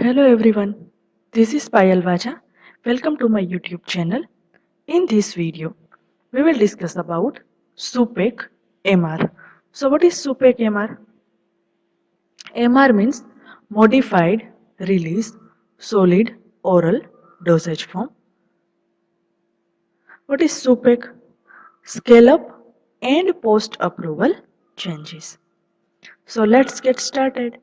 Hello everyone, this is Payal Vaja. Welcome to my YouTube channel. In this video, we will discuss about SUPEC MR. So what is SUPEC MR? MR means Modified Release Solid Oral Dosage Form. What is SUPEC? Scale up and post approval changes. So let's get started.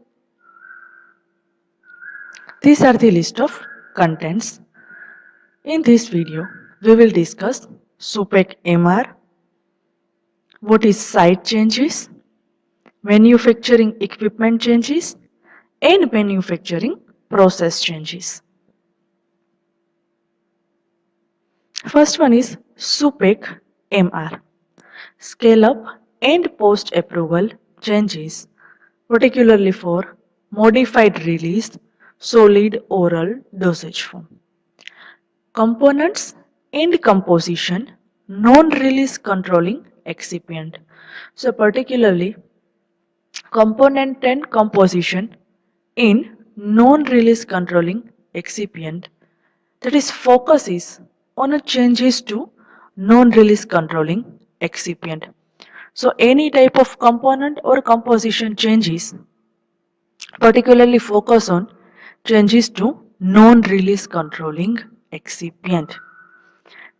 These are the list of contents. In this video, we will discuss SUPEC MR, what is site changes, manufacturing equipment changes, and manufacturing process changes. First one is SUPEC MR, scale up and post approval changes, particularly for modified release solid oral dosage form. Components and composition, non-release controlling excipient. So particularly component and composition in non-release controlling excipient, that is focuses on a changes to non-release controlling excipient. So any type of component or composition changes particularly focus on changes to non-release controlling excipient.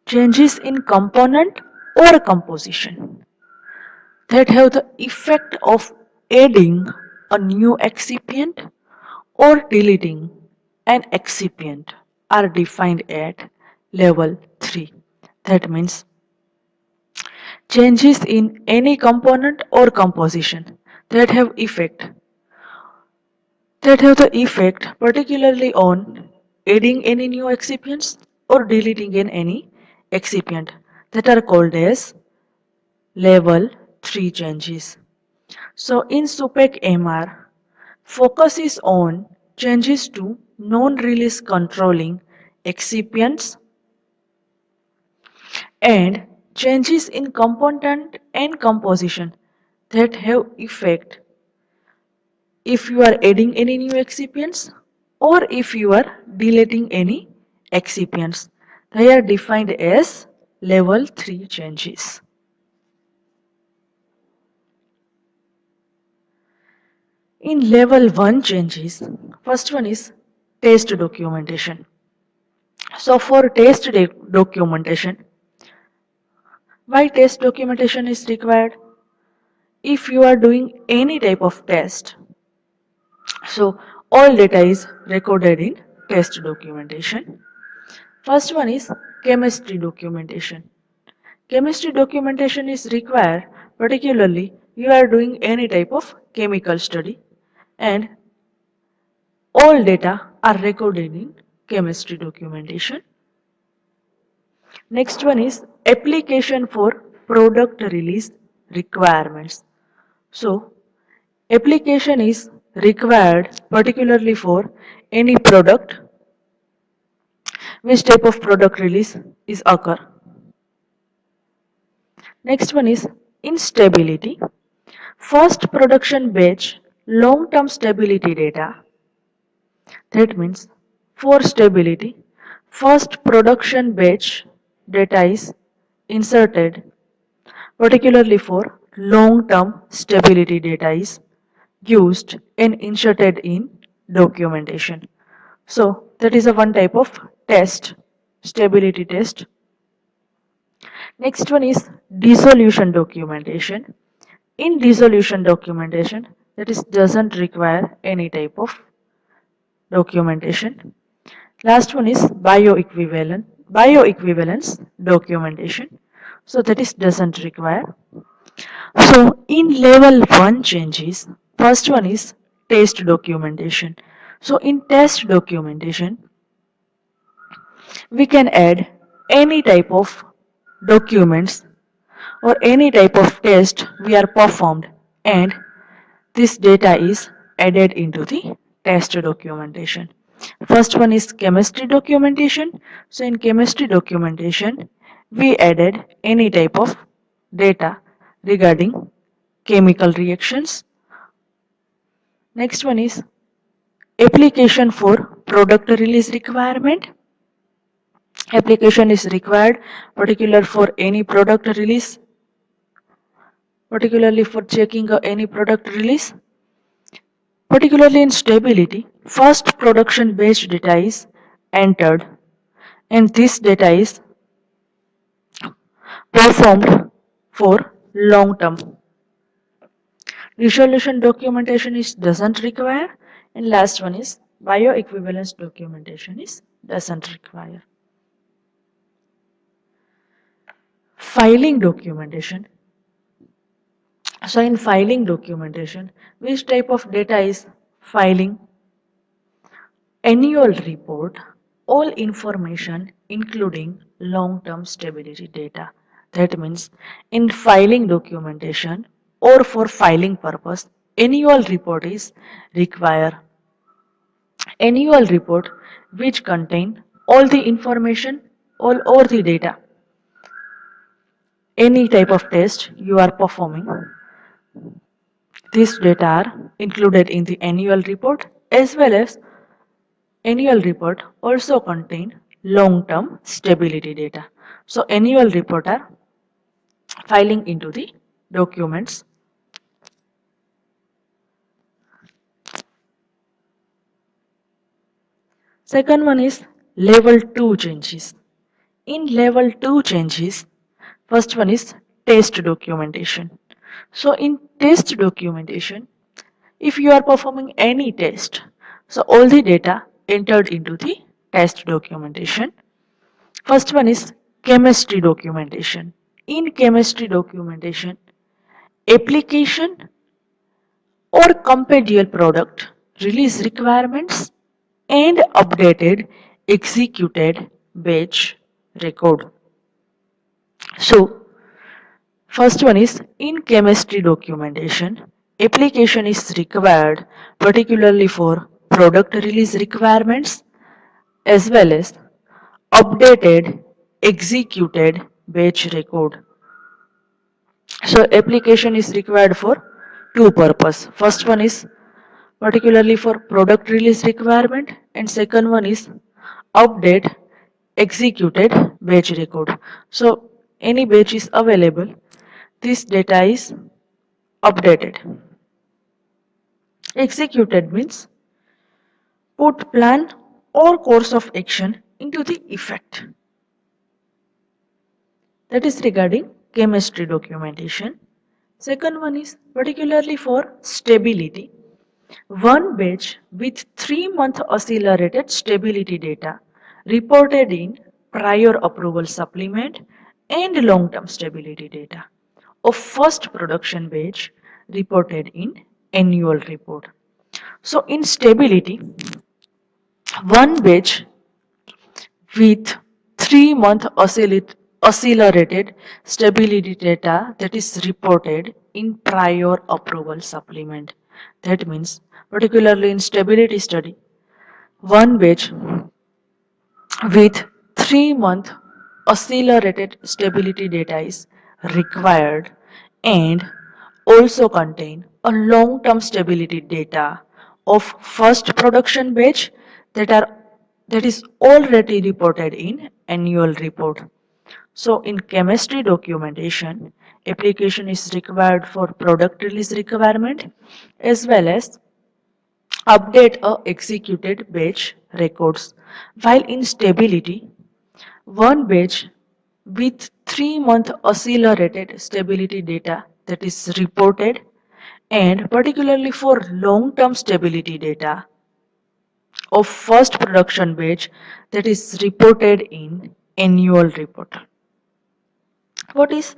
Changes in component or composition that have the effect of adding a new excipient or deleting an excipient are defined at level 3. That means changes in any component or composition that have the effect particularly on adding any new excipients or deleting in any excipient that are called as level 3 changes. So in SUPEC MR, focus is on changes to non-release controlling excipients and changes in component and composition that have effect if you are adding any new excipients or if you are deleting any excipients. They are defined as level 3 changes. In level 1 changes, first one is test documentation. So for test documentation, why test documentation is required? If you are doing any type of test, so all data is recorded in test documentation. First one is chemistry documentation. Chemistry documentation is required particularly you are doing any type of chemical study and all data are recorded in chemistry documentation. Next one is application for product release requirements. So application is required particularly for any product. Which type of product release is occur? Next one is instability. First production batch long-term stability data. That means for stability, first production batch data is inserted, particularly for long-term stability data is used and inserted in documentation. So that is a one type of test, stability test. Next one is dissolution documentation. In dissolution documentation, that is doesn't require any type of documentation. Last one is bioequivalence documentation. So that is doesn't require. So in level 1 changes, first one is test documentation. So in test documentation, we can add any type of documents or any type of test we are performed and this data is added into the test documentation. First one is chemistry documentation. So in chemistry documentation, we added any type of data regarding chemical reactions. Next one is Application for product release requirement. Application is required particular for any product release, particularly for checking any product release. Particularly in stability, first production batch data is entered and this data is performed for long term. Resolution documentation is doesn't require, and last one is bioequivalence documentation is doesn't require. Filing documentation. So in filing documentation, which type of data is filing? Annual report, all information including long-term stability data. That means in filing documentation or for filing purpose, annual report is required. Annual report which contain all the information, all or the data, any type of test you are performing. These data are included in the annual report as well as annual report also contain long-term stability data. So annual report are filing into the documents. Second one is level 2 changes. In level 2 changes, first one is test documentation. So in test documentation, if you are performing any test, so all the data entered into the test documentation. First one is chemistry documentation. In chemistry documentation, application or competitive product release requirements and updated executed batch record. So first one is in chemistry documentation, application is required particularly for product release requirements as well as updated executed batch record. So application is required for two purpose. First one is particularly for product release requirement and second one is update executed batch record. So any batch is available, this data is updated. Executed means put plan or course of action into the effect. That is regarding chemistry documentation. Second one is particularly for stability. One batch with 3-month accelerated stability data reported in prior approval supplement and long-term stability data of first production batch reported in annual report. So in stability, one batch with 3-month accelerated stability data that is reported in prior approval supplement. That means particularly in stability study, one batch with 3-month accelerated stability data is required and also contain a long-term stability data of first production batch that are that is already reported in annual report. So in chemistry documentation, application is required for product release requirement as well as update a executed batch records. While in stability, one batch with 3-month accelerated stability data that is reported and particularly for long-term stability data of first production batch that is reported in annual report. What is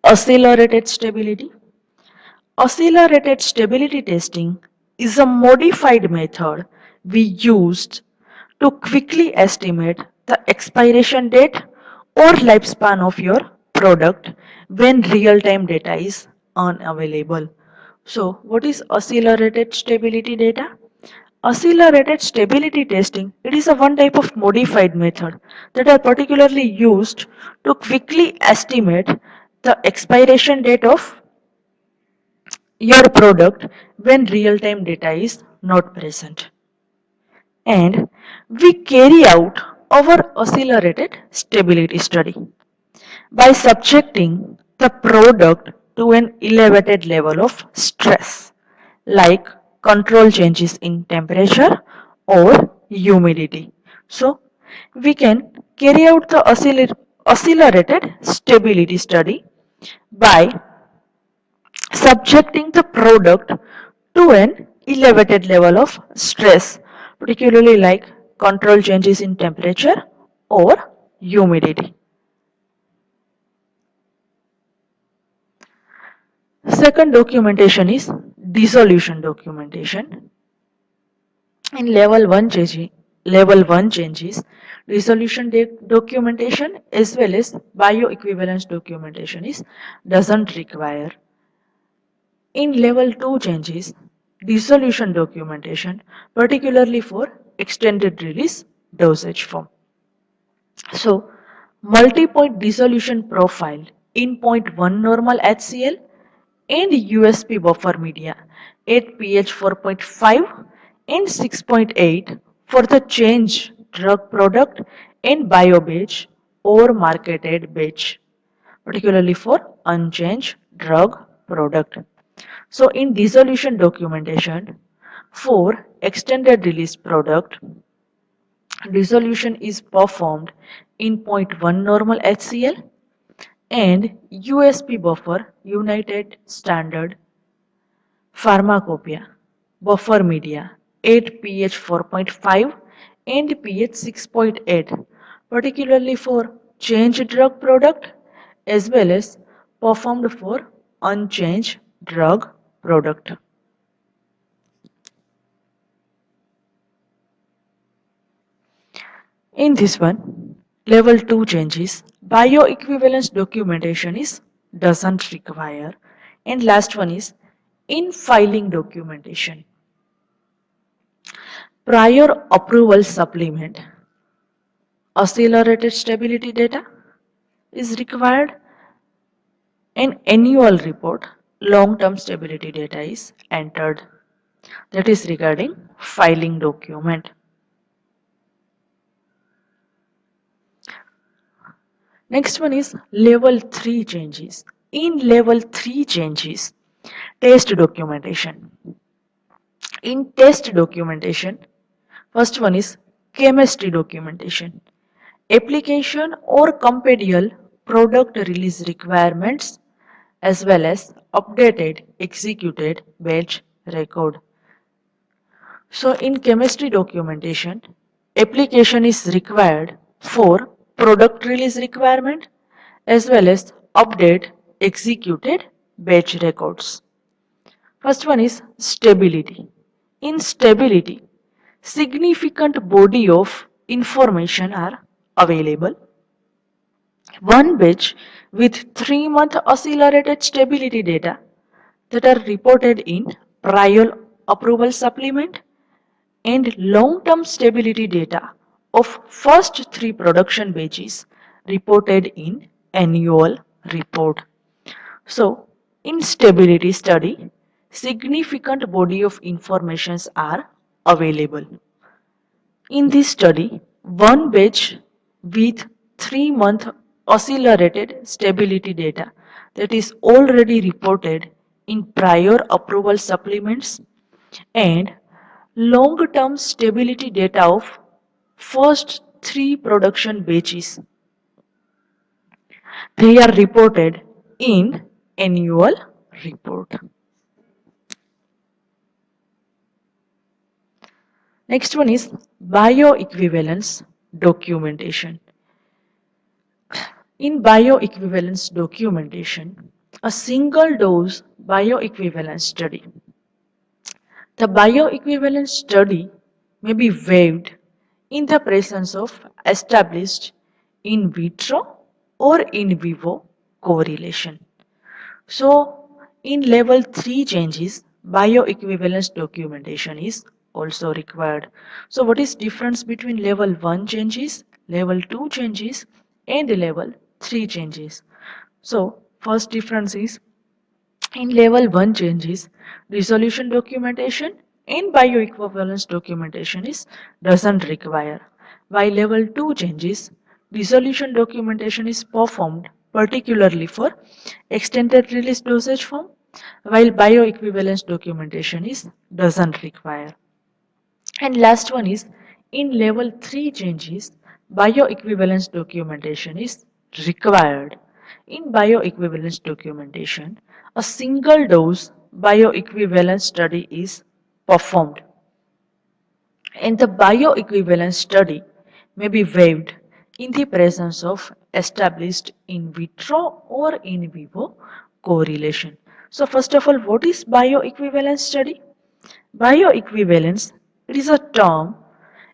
accelerated stability? Accelerated stability testing is a modified method we used to quickly estimate the expiration date or lifespan of your product when real-time data is unavailable. So, what is accelerated stability data? Accelerated stability testing, it is a one type of modified method that are particularly used to quickly estimate the expiration date of your product when real-time data is not present. and we carry out our accelerated stability study by subjecting the product to an elevated level of stress like control changes in temperature or humidity. So we can carry out the accelerated stability study by subjecting the product to an elevated level of stress, particularly like control changes in temperature or humidity. Second documentation is dissolution documentation. In level 1 changes, dissolution documentation as well as bioequivalence documentation is doesn't require. In level 2 changes, dissolution documentation, particularly for extended release dosage form. So, multi-point dissolution profile in point 1 normal HCl and USP buffer media at pH 4.5 and 6.8 for the change drug product and biobatch or marketed batch, particularly for unchanged drug product. So in dissolution documentation for extended release product, dissolution is performed in point 1 normal HCl and USP buffer United Standard Pharmacopoeia buffer media at pH 4.5 and pH 6.8, particularly for changed drug product as well as performed for unchanged drug product. In this one, level 2 changes, bioequivalence documentation is doesn't require. And last one is in filing documentation. Prior approval supplement, accelerated stability data is required. An annual report, long-term stability data is entered. That is regarding filing document. Next one is level 3 changes. In level 3 changes, test documentation. In test documentation, first one is chemistry documentation. Application or compendial product release requirements as well as updated executed batch record. So in chemistry documentation, application is required for product release requirement as well as update executed batch records. First one is stability. In stability, significant body of information are available. One batch with 3-month accelerated stability data that are reported in prior approval supplement and long-term stability data of first 3 production batches reported in annual report. So, in stability study, significant body of informations are available. In this study, one batch with 3-month accelerated stability data that is already reported in prior approval supplements and long-term stability data of first 3 production batches. They are reported in annual report. Next one is bioequivalence documentation. In bioequivalence documentation, a single dose bioequivalence study. The bioequivalence study may be waived in the presence of established in vitro or in vivo correlation. So, in level 3 changes, bioequivalence documentation is also required. So, what is difference between level 1 changes, level 2 changes and level 3 changes? So, first difference is in level 1 changes, resolution documentation in bioequivalence documentation is doesn't require. While level 2 changes, dissolution documentation is performed particularly for extended release dosage form, while bioequivalence documentation is doesn't require. And last one is in level 3 changes, bioequivalence documentation is required. In bioequivalence documentation, a single dose bioequivalence study is performed. And the bioequivalence study may be waived in the presence of established in vitro or in vivo correlation. So first of all, what is bioequivalence study? Bioequivalence, it is a term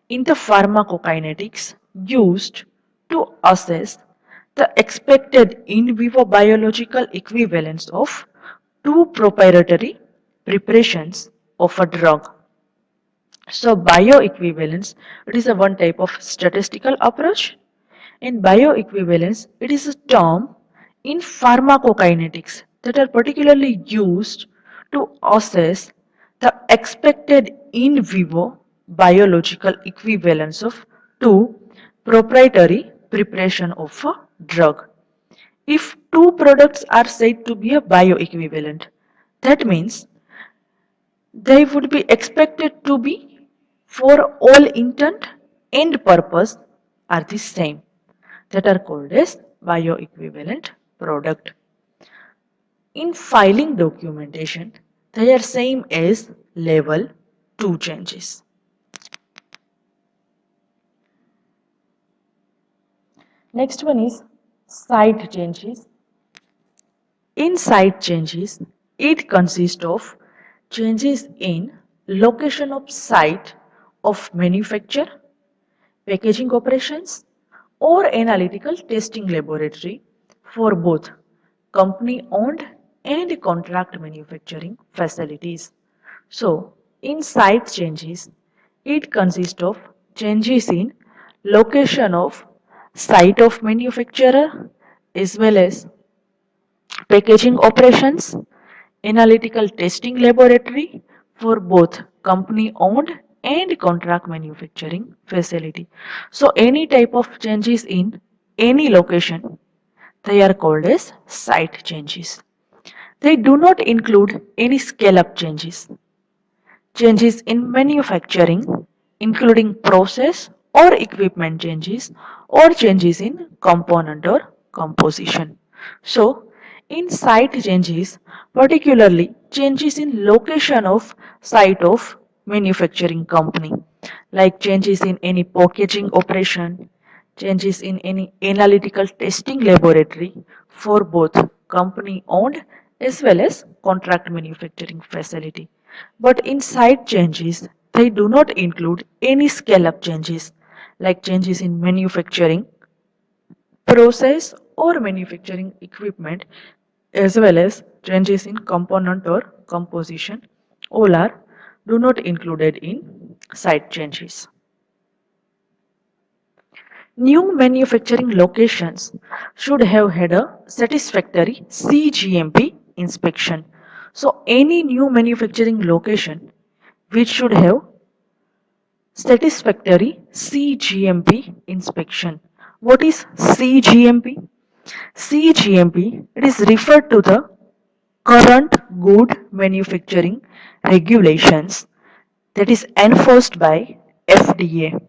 in the pharmacokinetics used to assess the expected in vivo biological equivalence of two proprietary preparations of a drug. So bioequivalence, it is a one type of statistical approach. In bioequivalence, it is a term in pharmacokinetics that are particularly used to assess the expected in vivo biological equivalence of two proprietary preparation of a drug. If two products are said to be a bioequivalent, that means they would be expected to be for all intent and purpose are the same, that are called as bioequivalent product. In filing documentation, they are same as level 2 changes. Next one is site changes. In site changes, it consists of changes in location of site of manufacture, packaging operations, or analytical testing laboratory for both company owned and contract manufacturing facilities. So, in site changes, it consists of changes in location of site of manufacturer as well as packaging operations, analytical testing laboratory for both company owned and contract manufacturing facility. So any type of changes in any location, they are called as site changes. They do not include any scale up changes. Changes in manufacturing, including process or equipment changes, or changes in component or composition. So, in site changes, particularly changes in location of site of manufacturing company, like changes in any packaging operation, changes in any analytical testing laboratory for both company owned as well as contract manufacturing facility. But in site changes, they do not include any scale up changes like changes in manufacturing process or manufacturing equipment as well as changes in component or composition. All are do not included in site changes. New manufacturing locations should have had a satisfactory CGMP inspection. So any new manufacturing location which should have satisfactory CGMP inspection. What is CGMP? CGMP, it is referred to the current good manufacturing regulations that is enforced by FDA.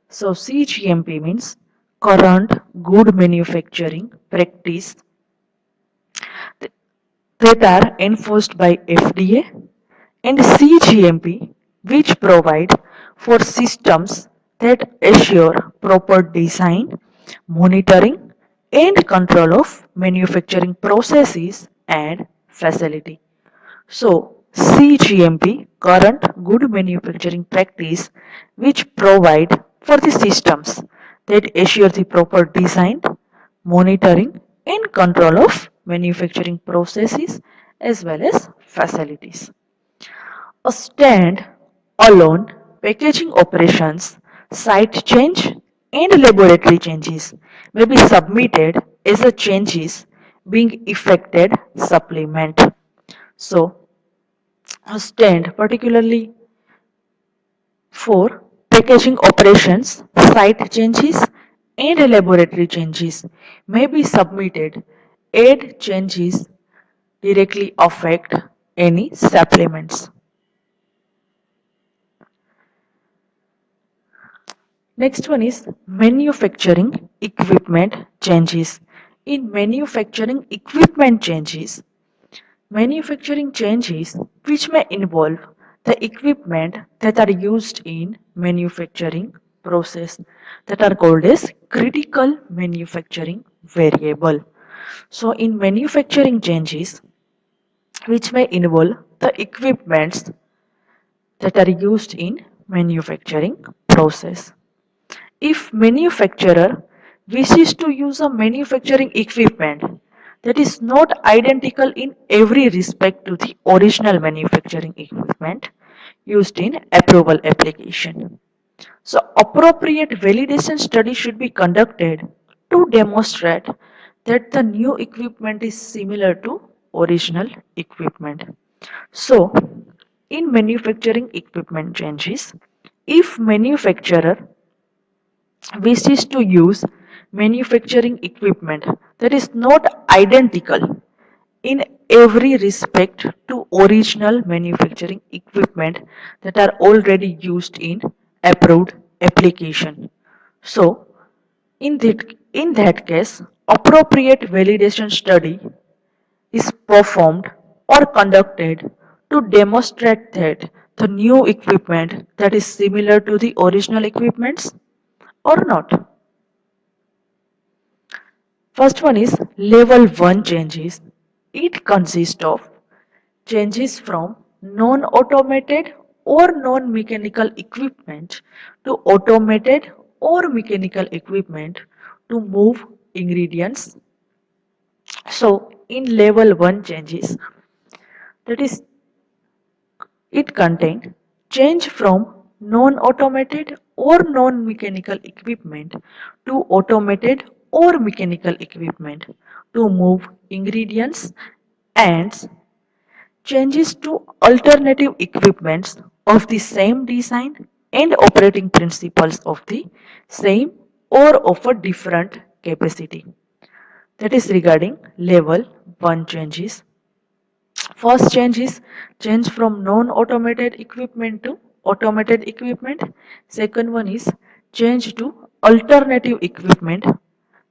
So CGMP means current good manufacturing practice that are enforced by FDA, and CGMP which provide for systems that assure proper design, monitoring and control of manufacturing processes and facility. So, CGMP, current good manufacturing practice, which provide for the systems that assure the proper design, monitoring, and control of manufacturing processes as well as facilities. A stand alone packaging operations, site change, and laboratory changes may be submitted as a changes being effected supplement. So, a stand particularly 4. Packaging operations, site changes, and laboratory changes may be submitted. Aid changes directly affect any supplements. Next one is manufacturing equipment changes. In manufacturing equipment changes, manufacturing changes which may involve the equipment that are used in manufacturing process that are called as critical manufacturing variable. So in manufacturing changes which may involve the equipments that are used in manufacturing process. If manufacturer wishes to use a manufacturing equipment that is not identical in every respect to the original manufacturing equipment used in approval application. So appropriate validation study should be conducted to demonstrate that the new equipment is similar to original equipment. So in manufacturing equipment changes, if manufacturer wishes to use manufacturing equipment that is not identical in every respect to original manufacturing equipment that are already used in approved application. So, in that case, appropriate validation study is performed or conducted to demonstrate that the new equipment that is similar to the original equipments or not. First one is level 1 changes. It consists of changes from non-automated or non-mechanical equipment to automated or mechanical equipment to move ingredients. So in level 1 changes, that is, it contained change from non-automated or non-mechanical equipment to automated or mechanical equipment to move ingredients and changes to alternative equipments of the same design and operating principles of the same or of a different capacity. That is regarding level 1 changes. First change is change from non-automated equipment to automated equipment. Second one is change to alternative equipment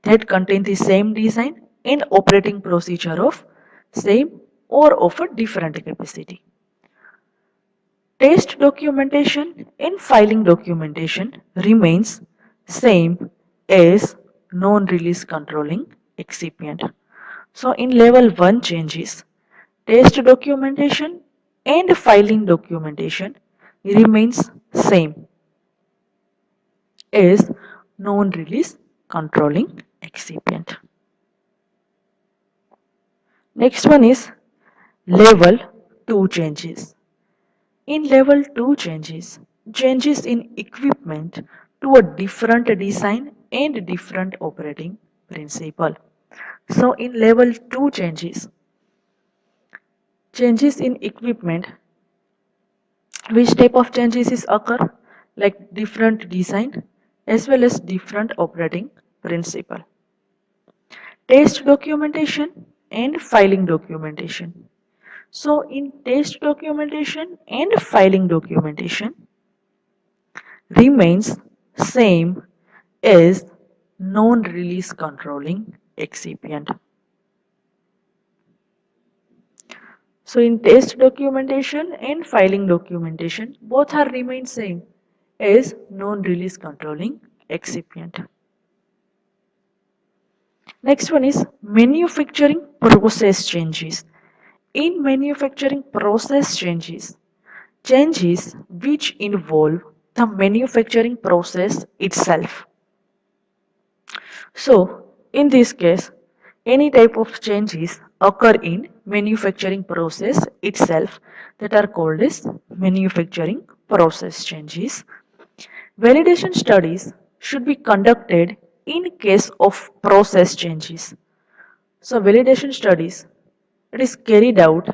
that contain the same design and operating procedure of same or of a different capacity. Test documentation and filing documentation remains same as non-release controlling excipient. So in level 1 changes, test documentation and filing documentation remains same as non-release controlling excipient. Next one is level 2 changes. In level 2 changes, changes in equipment to a different design and different operating principle. So in level 2 changes, changes in equipment, which type of changes is occur? Like different design as well as different operating principle. Test documentation and filing documentation. So in test documentation and filing documentation, remains same as non-release controlling excipient. So in test documentation and filing documentation, both are remain same as non-release controlling excipient. Next one is manufacturing process changes. In manufacturing process changes, changes which involve the manufacturing process itself. So, in this case, any type of changes occur in manufacturing process itself that are called as manufacturing process changes. Validation studies should be conducted in case of process changes. So, validation studies, it is carried out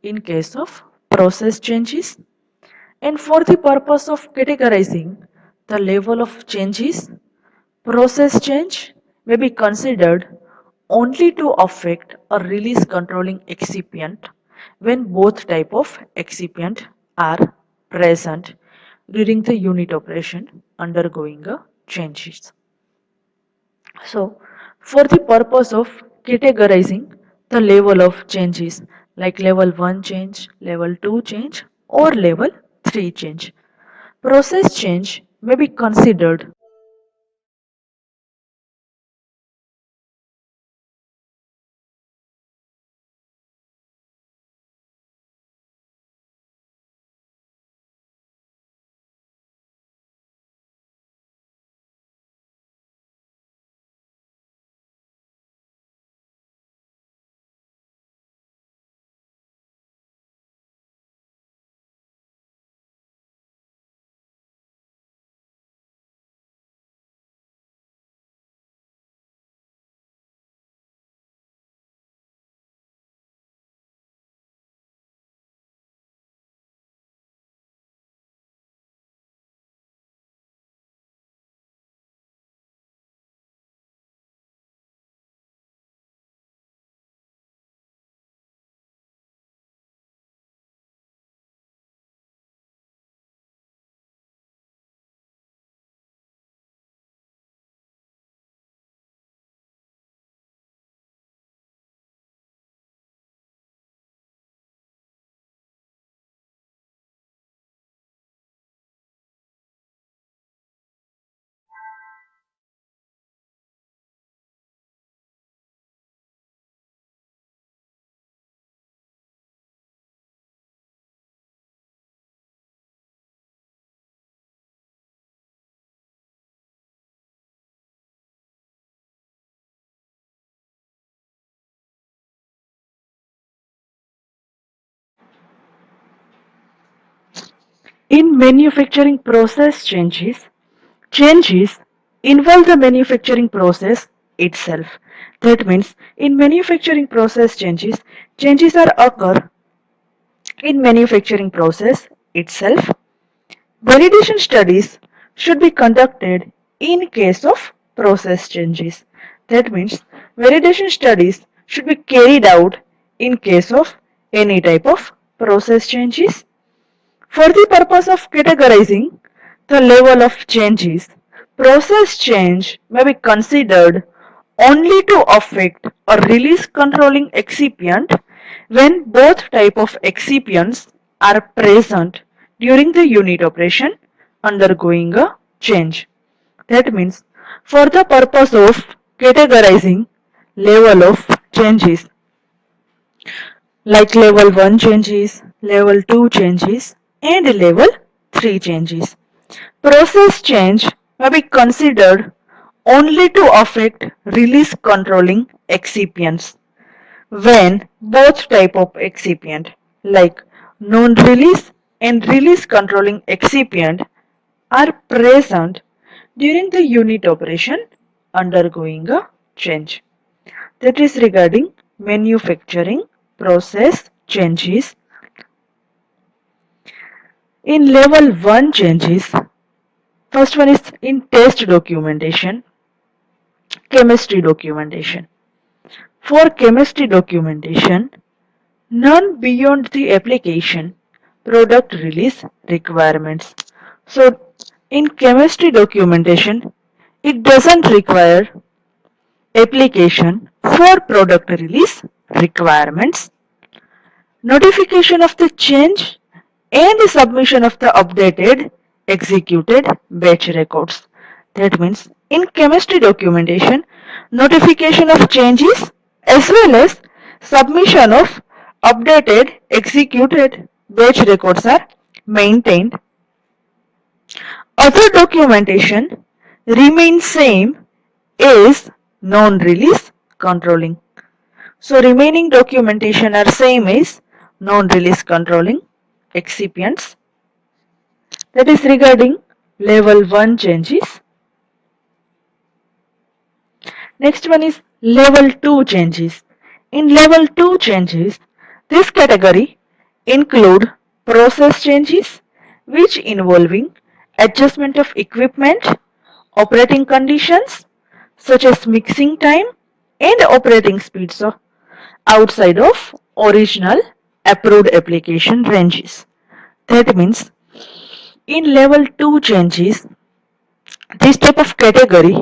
in case of process changes, And for the purpose of categorizing the level of changes, process change may be considered only to affect a release controlling excipient when both type of excipient are present during the unit operation undergoing a changes. So, for the purpose of categorizing the level of changes like level 1 change, level 2 change or level 3 change, process change may be considered. In manufacturing process changes involve the manufacturing process itself. That means in manufacturing process changes are occur in manufacturing process itself. Validation studies should be conducted in case of process changes. That means validation studies should be carried out in case of any type of process changes. For the purpose of categorizing the level of changes, process change may be considered only to affect a release controlling excipient when both type of excipients are present during the unit operation undergoing a change. That means for the purpose of categorizing level of changes like level 1 changes, level 2 changes and level 3 changes. Process change may be considered only to affect release controlling excipients when both type of excipient like non-release and release controlling excipient are present during the unit operation undergoing a change. That is regarding manufacturing process changes. In level 1 changes, first one is in test documentation, chemistry documentation. For chemistry documentation, none beyond the application product release requirements. So in chemistry documentation, it doesn't require application for product release requirements, notification of the change and the submission of the updated executed batch records. That means in chemistry documentation, notification of changes as well as submission of updated executed batch records are maintained. Other documentation remains same as non-release controlling. So remaining documentation are same as non-release controlling excipients. That is regarding level 1 changes. Next one is level 2 changes. In level 2 changes, this category include process changes which involving adjustment of equipment, operating conditions such as mixing time and operating speeds outside of original approved application ranges. That means in level 2 changes, this type of category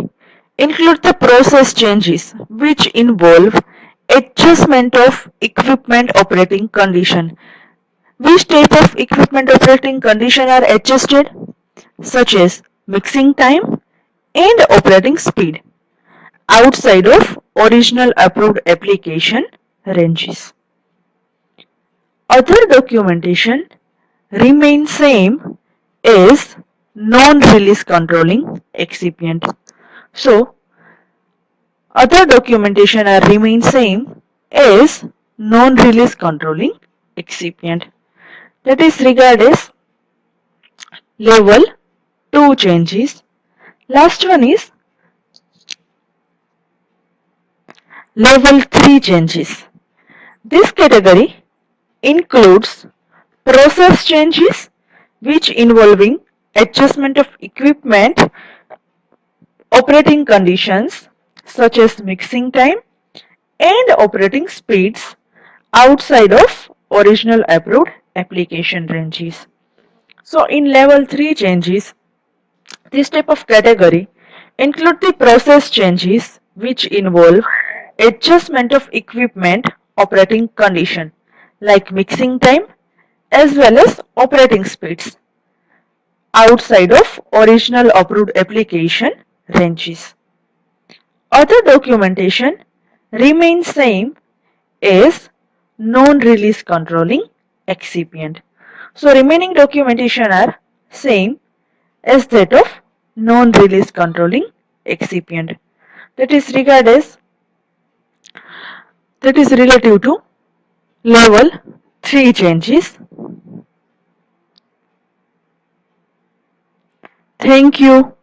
include the process changes which involve adjustment of equipment operating condition. Which type of equipment operating condition are adjusted? Such as mixing time and operating speed outside of original approved application ranges. Other documentation remain same as non-release controlling excipient. So, other documentation are remain same as non-release controlling excipient. That is regarded as level 2 changes. Last one is level 3 changes. This category includes process changes which involving adjustment of equipment operating conditions such as mixing time and operating speeds outside of original approved application ranges. So in level 3 changes, this type of category include the process changes which involve adjustment of equipment operating condition like mixing time as well as operating speeds outside of original approved application ranges. Other documentation remains same as non-release controlling excipient. So remaining documentation are same as that of non-release controlling excipient. That is regarded as that is relative to level 3 changes. Thank you.